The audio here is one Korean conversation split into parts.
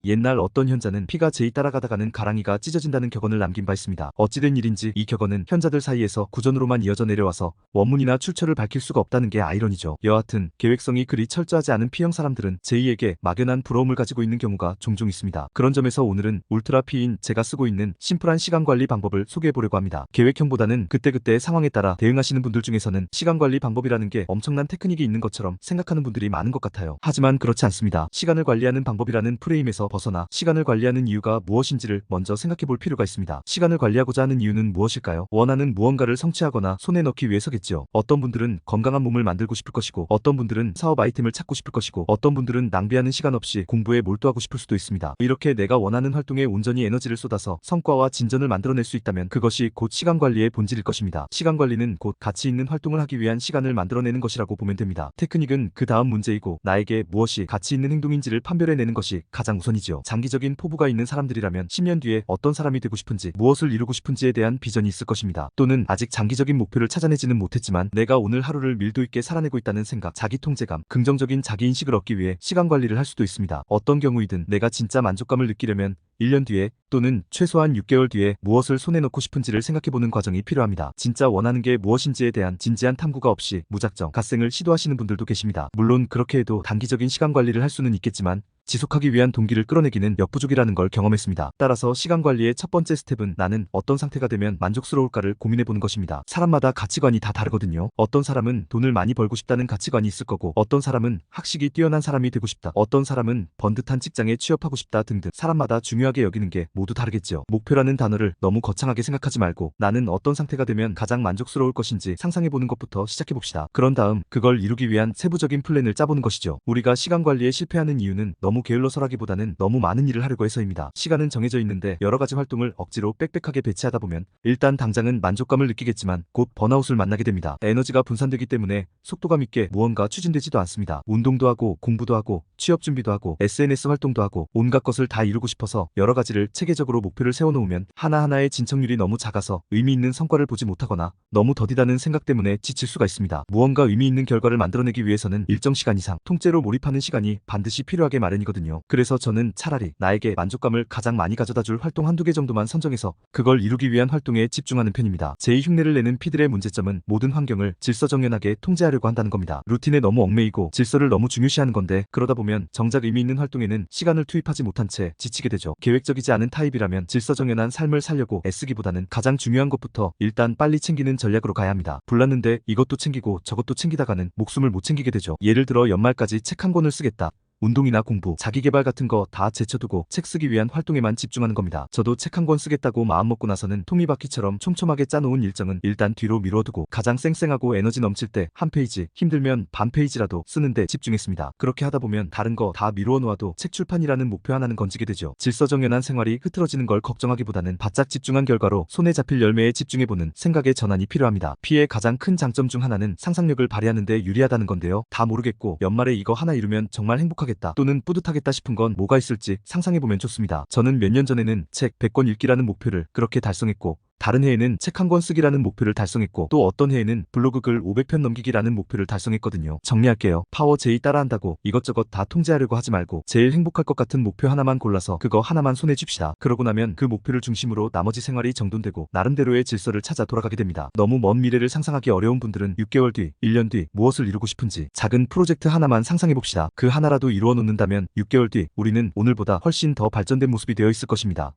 옛날 어떤 현자는 피가 제이 따라가다가는 가랑이가 찢어진다는 격언을 남긴 바 있습니다. 어찌된 일인지 이 격언은 현자들 사이에서 구전으로만 이어져 내려와서 원문이나 출처를 밝힐 수가 없다는 게 아이러니죠. 여하튼 계획성이 그리 철저하지 않은 P형 사람들은 제이에게 막연한 부러움을 가지고 있는 경우가 종종 있습니다. 그런 점에서 오늘은 울트라 P인 제가 쓰고 있는 심플한 시간관리 방법을 소개해보려고 합니다. 계획형보다는 그때그때 상황에 따라 대응하시는 분들 중에서는 시간관리 방법이라는 게 엄청난 테크닉이 있는 것처럼 생각하는 분들이 많은 것 같아요. 하지만 그렇지 않습니다. 시간을 관리하는 방법이라는 프레임에서 벗어나 시간을 관리하는 이유가 무엇인지를 먼저 생각해 볼 필요가 있습니다. 시간을 관리하고자 하는 이유는 무엇일까요? 원하는 무언가를 성취하거나 손에 넣기 위해서겠죠. 어떤 분들은 건강한 몸을 만들고 싶을 것이고, 어떤 분들은 사업 아이템을 찾고 싶을 것이고, 어떤 분들은 낭비하는 시간 없이 공부에 몰두하고 싶을 수도 있습니다. 이렇게 내가 원하는 활동에 온전히 에너지를 쏟아서 성과와 진전을 만들어낼 수 있다면 그것이 곧 시간 관리의 본질일 것입니다. 시간 관리는 곧 가치 있는 활동을 하기 위한 시간을 만들어내는 것이라고 보면 됩니다. 테크닉은 그 다음 문제이고, 나에게 무엇이 가치 있는 행동인지를 판별해내는 것이 가장 우선이죠. 장기적인 포부가 있는 사람들이라면 10년 뒤에 어떤 사람이 되고 싶은지, 무엇을 이루고 싶은지에 대한 비전이 있을 것입니다. 또는 아직 장기적인 목표를 찾아내지는 못했지만 내가 오늘 하루를 밀도 있게 살아내고 있다는 생각, 자기 통제감, 긍정적인 자기인식을 얻기 위해 시간 관리를 할 수도 있습니다. 어떤 경우이든 내가 진짜 만족감을 느끼려면 1년 뒤에 또는 최소한 6개월 뒤에 무엇을 손에 넣고 싶은지를 생각해보는 과정이 필요합니다. 진짜 원하는 게 무엇인지에 대한 진지한 탐구가 없이 무작정 갓생을 시도하시는 분들도 계십니다. 물론 그렇게 해도 단기적인 시간 관리를 할 수는 있겠지만 지속하기 위한 동기를 끌어내기는 역부족이라는 걸 경험했습니다. 따라서 시간 관리의 첫 번째 스텝은 나는 어떤 상태가 되면 만족스러울까를 고민해보는 것입니다. 사람마다 가치관이 다 다르거든요. 어떤 사람은 돈을 많이 벌고 싶다는 가치관이 있을 거고, 어떤 사람은 학식이 뛰어난 사람이 되고 싶다, 어떤 사람은 번듯한 직장에 취업하고 싶다 등등 사람마다 중요하게 여기는 게 모두 다르겠죠. 목표라는 단어를 너무 거창하게 생각하지 말고 나는 어떤 상태가 되면 가장 만족스러울 것인지 상상해보는 것부터 시작해봅시다. 그런 다음 그걸 이루기 위한 세부적인 플랜을 짜보는 것이죠. 우리가 시간 관리에 실패하는 이유는 너무 게을러서라기보다는 너무 많은 일을 하려고 해서입니다. 시간은 정해져 있는데 여러 가지 활동을 억지로 빽빽하게 배치하다 보면 일단 당장은 만족감을 느끼겠지만 곧 번아웃을 만나게 됩니다. 에너지가 분산되기 때문에 속도감 있게 무언가 추진되지도 않습니다. 운동도 하고 공부도 하고 취업 준비도 하고 SNS 활동도 하고 온갖 것을 다 이루고 싶어서 여러 가지를 체계적으로 목표를 세워놓으면 하나하나의 진척률이 너무 작아서 의미 있는 성과를 보지 못하거나 너무 더디다는 생각 때문에 지칠 수가 있습니다. 무언가 의미 있는 결과를 만들어내기 위해서는 일정 시간 이상 통째로 몰입하는 시간이 반드시 필요하게 마련이거든요. 그래서 저는 차라리 나에게 만족감을 가장 많이 가져다줄 활동 한두 개 정도만 선정해서 그걸 이루기 위한 활동에 집중하는 편입니다. 제 흉내를 내는 P들의 문제점은 모든 환경을 질서정연하게 통제하려고 한다는 겁니다. 루틴에 너무 얽매이고 질서를 너무 중요시하는 건데, 그러다 보면 정작 의미 있는 활동에는 시간을 투입하지 못한 채 지치게 되죠. 계획적이지 않은 타입이라면 질서정연한 삶을 살려고 애쓰기보다는 가장 중요한 것부터 일단 빨리 챙기는 전략으로 가야 합니다. 불났는데 이것도 챙기고 저것도 챙기다가는 목숨을 못 챙기게 되죠. 예를 들어 연말까지 책 한 권을 쓰겠다. 운동이나 공부, 자기개발 같은 거 다 제쳐두고 책 쓰기 위한 활동에만 집중하는 겁니다. 저도 책 한 권 쓰겠다고 마음먹고 나서는 톱니바퀴처럼 촘촘하게 짜놓은 일정은 일단 뒤로 미뤄두고 가장 쌩쌩하고 에너지 넘칠 때 한 페이지, 힘들면 반 페이지라도 쓰는데 집중했습니다. 그렇게 하다 보면 다른 거 다 미루어 놓아도 책 출판이라는 목표 하나는 건지게 되죠. 질서정연한 생활이 흐트러지는 걸 걱정하기보다는 바짝 집중한 결과로 손에 잡힐 열매에 집중해보는 생각의 전환이 필요합니다. P의 가장 큰 장점 중 하나는 상상력을 발휘하는 데 유리하다는 건데요. 다 모르겠고 연말에 이거 하나 이루면 정말 행복하겠다 또는 뿌듯하겠다 싶은 건 뭐가 있을지 상상해보면 좋습니다. 저는 몇 년 전에는 책 100권 읽기라는 목표를 그렇게 달성했고, 다른 해에는 책 한 권 쓰기라는 목표를 달성했고, 또 어떤 해에는 블로그 글 500편 넘기기라는 목표를 달성했거든요. 정리할게요. 파워 제이 따라한다고 이것저것 다 통제하려고 하지 말고 제일 행복할 것 같은 목표 하나만 골라서 그거 하나만 손에 쥡시다. 그러고 나면 그 목표를 중심으로 나머지 생활이 정돈되고 나름대로의 질서를 찾아 돌아가게 됩니다. 너무 먼 미래를 상상하기 어려운 분들은 6개월 뒤, 1년 뒤 무엇을 이루고 싶은지 작은 프로젝트 하나만 상상해봅시다. 그 하나라도 이루어 놓는다면 6개월 뒤 우리는 오늘보다 훨씬 더 발전된 모습이 되어 있을 것입니다.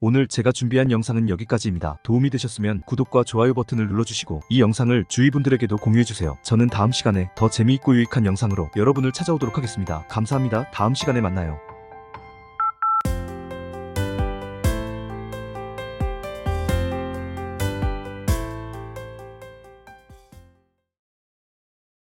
오늘 제가 준비한 영상은 여기까지입니다. 도움이 되셨으면 구독과 좋아요 버튼을 눌러주시고 이 영상을 주위 분들에게도 공유해주세요. 저는 다음 시간에 더 재미있고 유익한 영상으로 여러분을 찾아오도록 하겠습니다. 감사합니다. 다음 시간에 만나요.